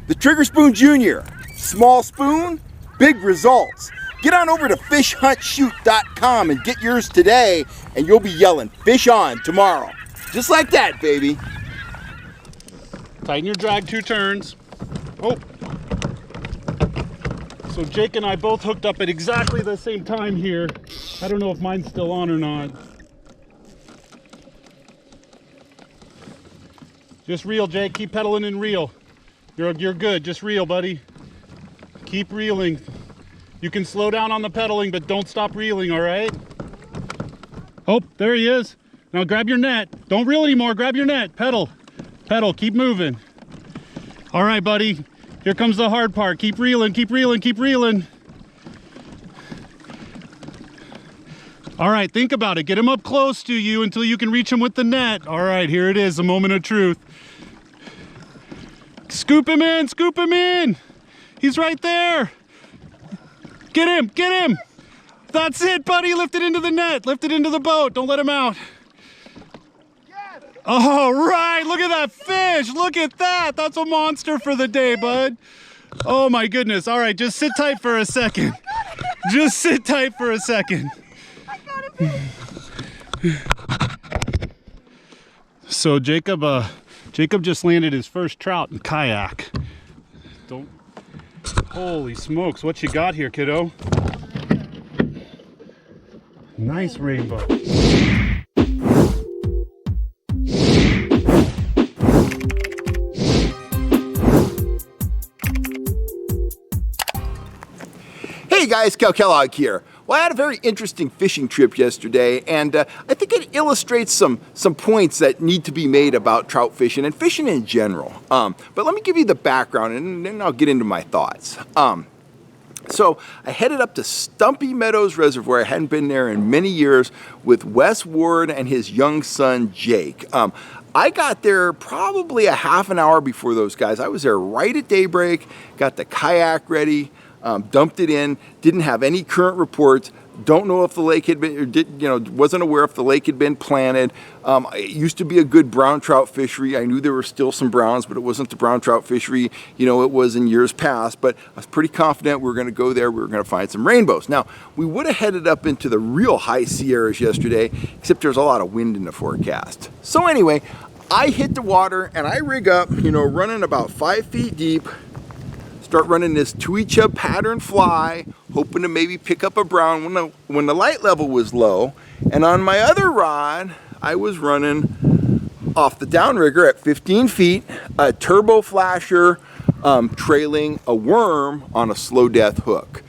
The Trigger Spoon Jr. Small spoon, big results. Get on over to fishhuntshoot.com and get yours today, and you'll be yelling, "Fish on" tomorrow. Just like that, baby. Tighten your drag 2 turns. Oh. So Jake and I both hooked up at exactly the same time here. I don't know if mine's still on or not. Just reel, Jake. Keep pedaling and reel. You're good. Just reel, buddy. Keep reeling. You can slow down on the pedaling, but don't stop reeling, all right? Oh, there he is. Now grab your net. Don't reel anymore. Grab your net. Pedal. Pedal. Keep moving. All right, buddy. Here comes the hard part. Keep reeling, keep reeling, keep reeling. All right, think about it. Get him up close to you until you can reach him with the net. All right, here it is, the moment of truth. Scoop him in, scoop him in. He's right there. Get him, get him. That's it, buddy. Lift it into the net. Lift it into the boat. Don't let him out. All right, look at that fish. Look at that. That's a monster for the day, bud. Oh my goodness. All right, just sit tight for a second. Just sit tight for a second. I got a fish. So Jacob just landed his first trout in kayak. Holy smokes, what you got here, kiddo? Nice rainbow. Hey guys, Cal Kellogg here. Well, I had a very interesting fishing trip yesterday, and I think it illustrates some points that need to be made about trout fishing and fishing in general. But let me give you the background, and then I'll get into my thoughts. So I headed up to Stumpy Meadows Reservoir. I hadn't been there in many years with Wes Ward and his young son, Jake. I got there probably a half an hour before those guys. I was there right at daybreak, got the kayak ready, dumped it in, didn't have any current reports, don't know if the lake had been, wasn't aware if the lake had been planted. It used to be a good brown trout fishery. I knew there were still some browns, but it wasn't the brown trout fishery, it was in years past, but I was pretty confident we were gonna go there, we were gonna find some rainbows. Now, we would have headed up into the real high Sierras yesterday, except there's a lot of wind in the forecast. So anyway, I hit the water and I rig up, running about 5 feet deep, start running this Tui Chub pattern fly, hoping to maybe pick up a brown when the light level was low. And on my other rod, I was running off the downrigger at 15 feet, a turbo flasher trailing a worm on a slow death hook.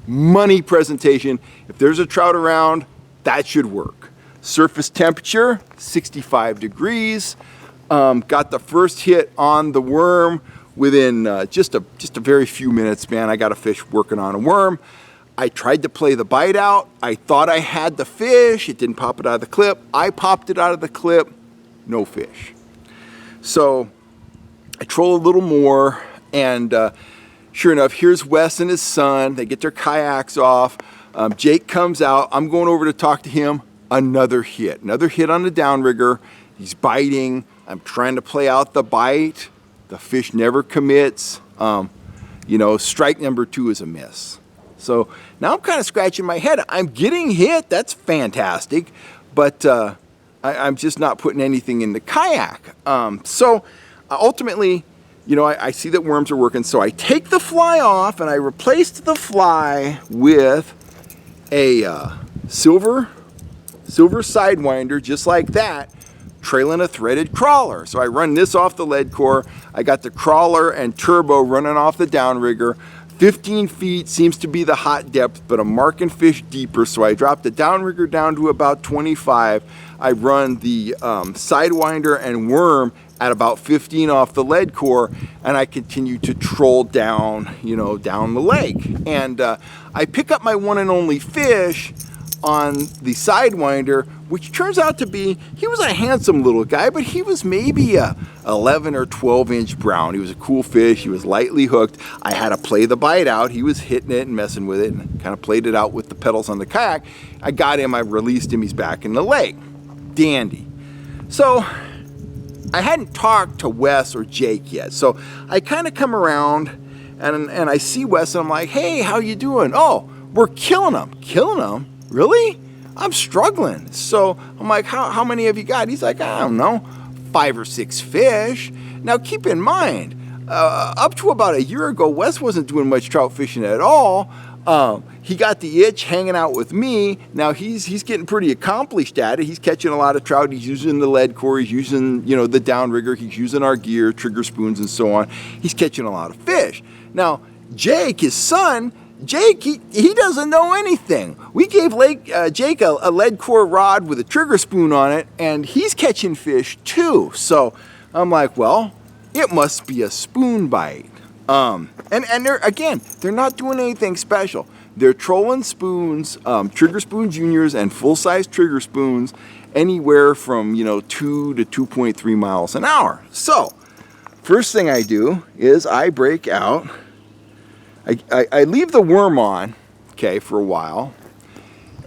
Money presentation. If there's a trout around, that should work. Surface temperature, 65 degrees. Got the first hit on the worm within just a very few minutes, man. I got a fish working on a worm. I tried to play the bite out. I thought I had the fish. It didn't pop it out of the clip. I popped it out of the clip. No fish. So I troll a little more, and sure enough, here's Wes and his son. They get their kayaks off. Jake comes out. I'm going over to talk to him. Another hit on the downrigger. He's biting. I'm trying to play out the bite. The fish never commits. Strike number 2 is a miss. So now I'm kind of scratching my head. I'm getting hit. That's fantastic. But I'm just not putting anything in the kayak. So ultimately, I see that worms are working. So I take the fly off and I replaced the fly with a silver sidewinder, just like that, trailing a threaded crawler. So I run this off the lead core. I got the crawler and turbo running off the downrigger. 15 feet seems to be the hot depth, but I'm marking fish deeper. So I drop the downrigger down to about 25. I run the sidewinder and worm at about 15 off the lead core, and I continue to troll down, down the lake. And I pick up my one and only fish on the sidewinder, which turns out to be, he was a handsome little guy, but he was maybe a 11 or 12 inch brown. He was a cool fish. He was lightly hooked. I had to play the bite out. He was hitting it and messing with it, and kind of played it out with the pedals on the kayak. I got him, I released him, he's back in the lake. Dandy. So I hadn't talked to Wes or Jake yet, so I kind of come around and I see Wes and I'm like, hey, how you doing? Oh, we're killing them. Killing them? Really? I'm struggling. So I'm like, how many have you got? He's like, I don't know, 5 or 6 fish. Now keep in mind, up to about a year ago, Wes wasn't doing much trout fishing at all. He got the itch hanging out with me. Now he's getting pretty accomplished at it. He's catching a lot of trout. He's using the lead core. He's using, the downrigger. He's using our gear, trigger spoons, and so on. He's catching a lot of fish. Now Jake, his son, Jake, he doesn't know anything. We gave Jake a lead core rod with a trigger spoon on it, and he's catching fish too. So I'm like, well, it must be a spoon bite. And they're not doing anything special. They're trolling spoons, trigger spoon juniors and full-size trigger spoons, anywhere from 2 to 2.3 miles an hour. So first thing I do is I break out. I leave the worm on, okay, for a while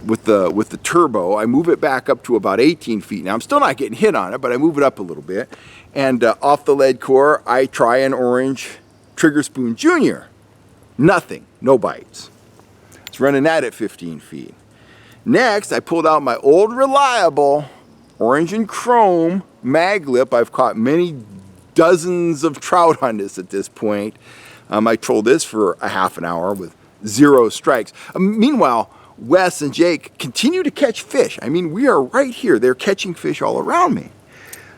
with the turbo. I move it back up to about 18 feet. Now I'm still not getting hit on it, but I move it up a little bit. And off the lead core, I try an orange trigger spoon junior. Nothing, no bites. It's running that at 15 feet. Next, I pulled out my old reliable orange and chrome mag lip. I've caught many dozens of trout on this at this point. I trolled this for a half an hour with 0 strikes. Meanwhile, Wes and Jake continue to catch fish. I mean, we are right here. They're catching fish all around me.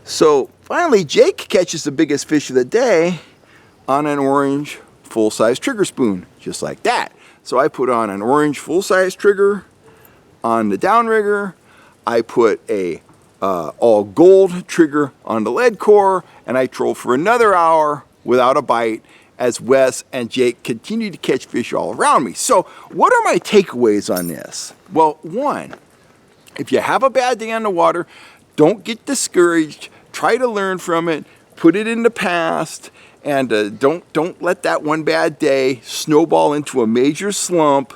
So finally, Jake catches the biggest fish of the day on an orange full-size trigger spoon, just like that. So I put on an orange full-size trigger on the downrigger. I put a all gold trigger on the lead core, and I troll for another hour without a bite as Wes and Jake continue to catch fish all around me. So what are my takeaways on this? Well, one, if you have a bad day on the water, don't get discouraged. Try to learn from it. Put it in the past. And don't let that one bad day snowball into a major slump.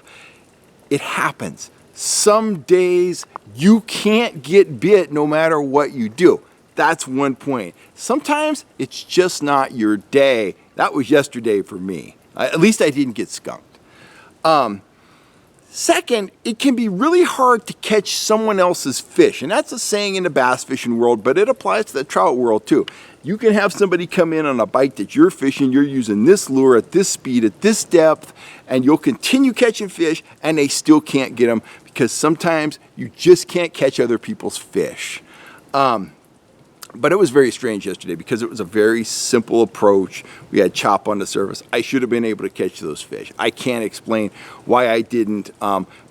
It happens. Some days you can't get bit no matter what you do. That's one point. Sometimes it's just not your day. That was yesterday for me. At least I didn't get skunked. Second, it can be really hard to catch someone else's fish. And that's a saying in the bass fishing world, but it applies to the trout world too. You can have somebody come in on a bite that you're fishing, you're using this lure at this speed, at this depth, and you'll continue catching fish and they still can't get them because sometimes you just can't catch other people's fish. But it was very strange yesterday because it was a very simple approach. We had chop on the surface. I should have been able to catch those fish. I can't explain why I didn't.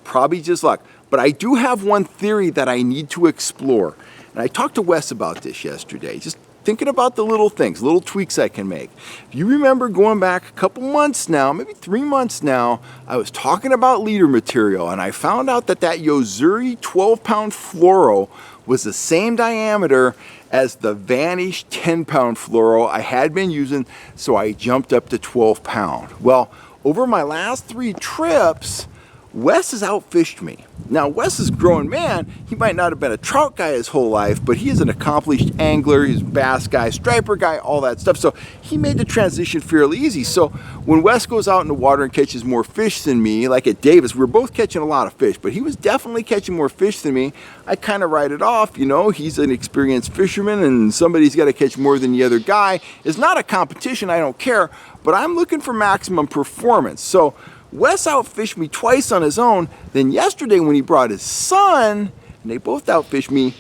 Probably just luck. But I do have one theory that I need to explore. And I talked to Wes about this yesterday. Just thinking about the little things, little tweaks I can make. If you remember going back a couple months now, maybe 3 months now, I was talking about leader material. And I found out that Yozuri 12-pound fluoro was the same diameter as the Vanish 10-pound fluoro I had been using, so I jumped up to 12-pound. Well, over my last 3 trips, Wes has outfished me. Now, Wes is a grown man. He might not have been a trout guy his whole life, but he is an accomplished angler. He's a bass guy, striper guy, all that stuff. So he made the transition fairly easy. So when Wes goes out in the water and catches more fish than me, like at Davis, we were both catching a lot of fish, but he was definitely catching more fish than me. I kind of write it off. He's an experienced fisherman and somebody's got to catch more than the other guy. It's not a competition. I don't care, but I'm looking for maximum performance. So Wes outfished me twice on his own. Then yesterday when he brought his son, and they both outfished me,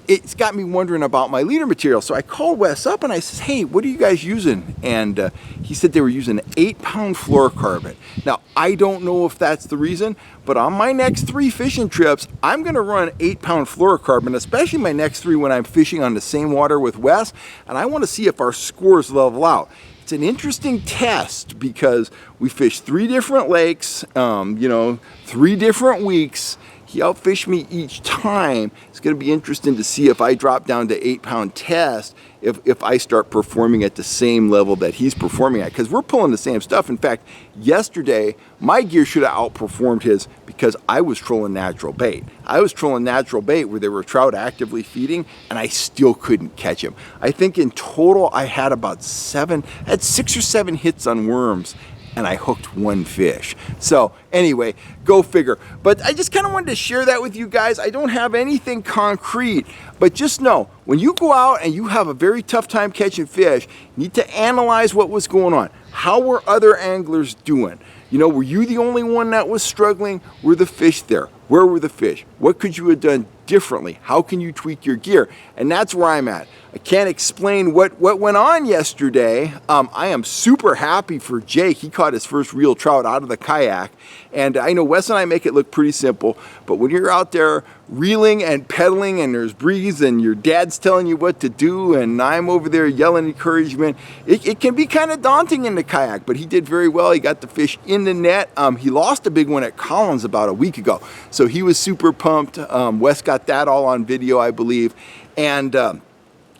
it's got me wondering about my leader material. So I called Wes up and I said, hey, what are you guys using? And he said they were using an 8-pound fluorocarbon. Now, I don't know if that's the reason, but on my next 3 fishing trips, I'm gonna run 8-pound fluorocarbon, especially my next 3 when I'm fishing on the same water with Wes, and I wanna see if our scores level out. It's an interesting test because we fished 3 different lakes, 3 different weeks, He outfished me each time. It's going to be interesting to see if I drop down to 8-pound test, if I start performing at the same level that he's performing at, because we're pulling the same stuff. In fact, yesterday, my gear should have outperformed his because I was trolling natural bait. I was trolling natural bait where there were trout actively feeding, and I still couldn't catch him. I think in total, I had about 6 or 7 hits on worms, and I hooked 1 fish. So anyway, go figure. But I just kind of wanted to share that with you guys. I don't have anything concrete, but just know, when you go out and you have a very tough time catching fish, you need to analyze what was going on. How were other anglers doing? You know, were you the only one that was struggling? Were the fish there? Where were the fish? What could you have done differently? How can you tweak your gear? And that's where I'm at. I can't explain what went on yesterday. I am super happy for Jake. He caught his first real trout out of the kayak. And I know Wes and I make it look pretty simple, but when you're out there reeling and pedaling and there's breeze and your dad's telling you what to do and I'm over there yelling encouragement, it can be kind of daunting in the kayak, but he did very well. He got the fish in the net. He lost a big one at Collins about a week ago, so he was super pumped. Wes got that all on video, I believe. And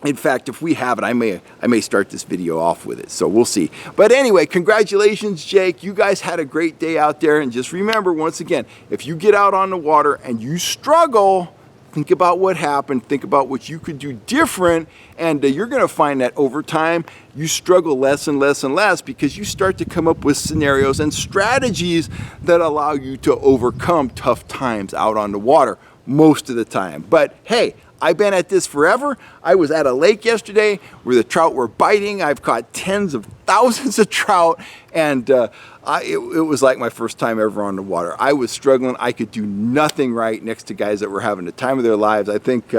in fact, if we have it, I may start this video off with it, so we'll see. But anyway, congratulations, Jake. You guys had a great day out there, and just remember, once again, if you get out on the water and you struggle, think about what happened, think about what you could do different, and you're gonna find that over time, you struggle less and less and less because you start to come up with scenarios and strategies that allow you to overcome tough times out on the water most of the time. But hey, I've been at this forever. I was at a lake yesterday where the trout were biting. I've caught tens of thousands of trout, and it was like my first time ever on the water. I was struggling. I could do nothing right next to guys that were having the time of their lives. I think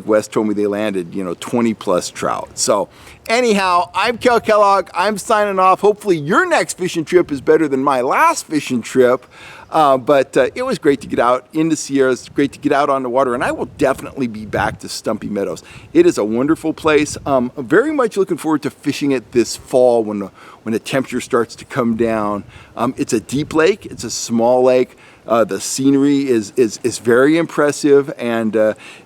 Wes told me they landed, 20 plus trout. So anyhow, I'm Kel Kellogg. I'm signing off. Hopefully your next fishing trip is better than my last fishing trip. But it was great to get out in the Sierras, great to get out on the water, and I will definitely be back to Stumpy Meadows. It is a wonderful place. I'm very much looking forward to fishing it this fall when the temperature starts to come down. It's a deep lake, it's a small lake. The scenery is very impressive, and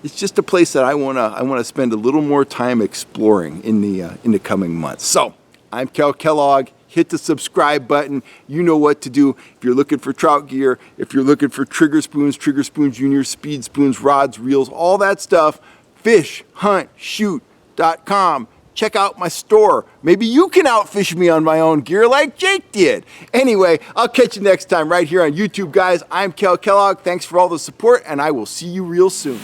it's just a place that I wanna spend a little more time exploring in the coming months. So I'm Kel Kellogg. Hit the subscribe button. You know what to do. If you're looking for trout gear, if you're looking for trigger spoons, junior, speed spoons, rods, reels, all that stuff, fishuntShoot.com. Check out my store. Maybe you can outfish me on my own gear like Jake did. Anyway, I'll catch you next time right here on YouTube, guys. I'm Kel Kellogg. Thanks for all the support, and I will see you real soon.